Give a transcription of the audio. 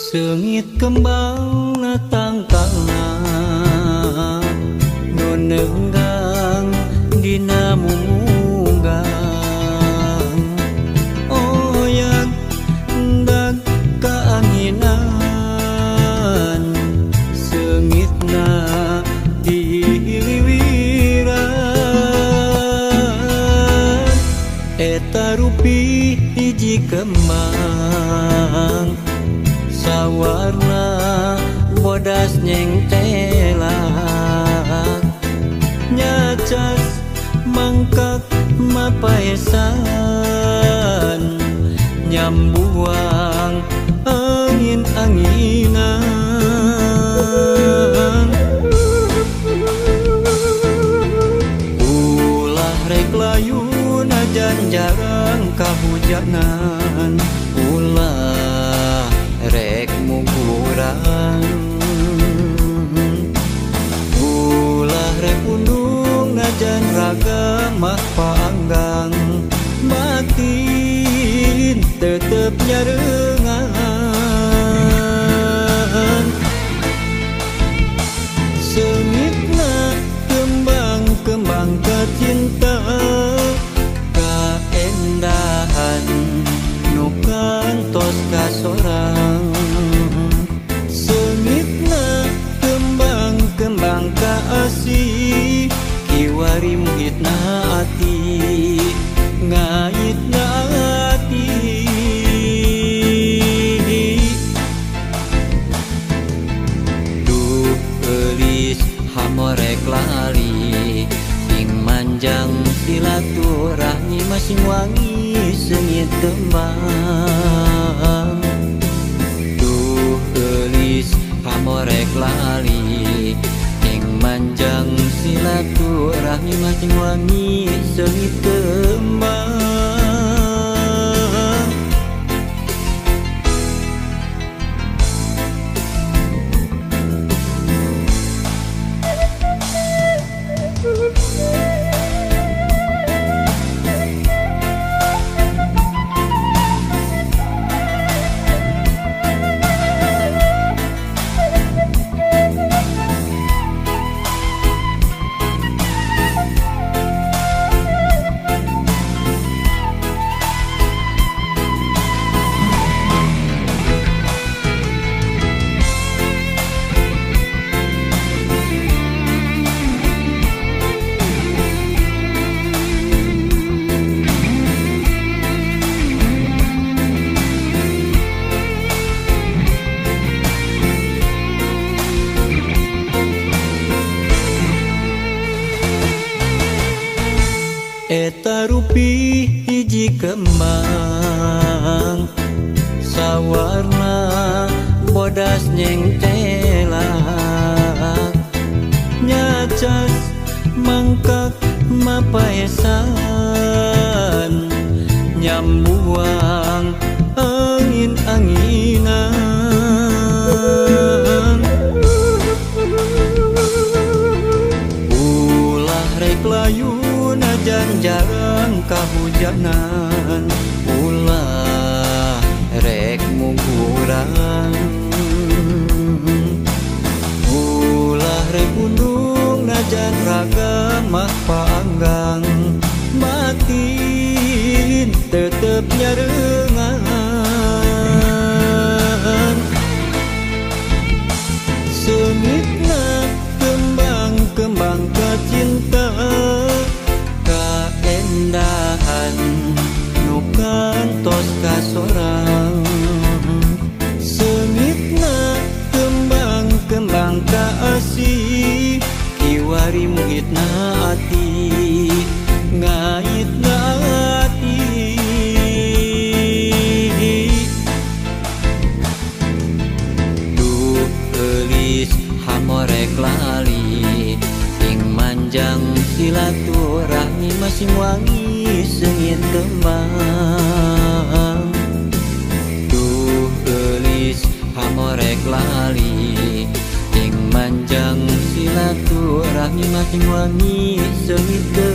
Sengit kembang natang tanah nu neunggang dina munggang oyang hendak kaanginan sengitna dihiliwiran eta rupi hiji kembang sawarna bodas nyengtelang nyacas mangkak mapaesan nyambuang angin-anginan ulah rek layu najan jarang kahujanan ulah rek mungkurang ulah rek undung najan raga mah panggang batin tetep nyarengan sengitna kembang-kembang kecinta kaendahan nu kantos kasorang sengitna kembang-kembang kaasih kiwari muhitna ati ngaitna ati duh eulis hamorek lali ting manjang silaturahmi masing wangi sengit kembang duh eulis hamorek lali ting manjang silaturahmi masing wangi sengit kembang eta rupi hiji kembang sawarna bodas nyengtelang nyacas mangkak mapaesan nyambuang angin-anginan ulah rek layu najan jarang kahujanan ulah rek mungkurang ulah rek undung najan raga mah panggang batin tetep nyarengan sengitna kembang-kembang kecinta kaendahan nu kantos kasorang sengitna kembang-kembang kaasih kiwari muhitna ati ngaitna ati duh eulis hamorek lali ting manjang silaturahmi masing wangi sengit kembang duh eulis hamorek lali ting manjang silaturahmi masing wangi sengit kembang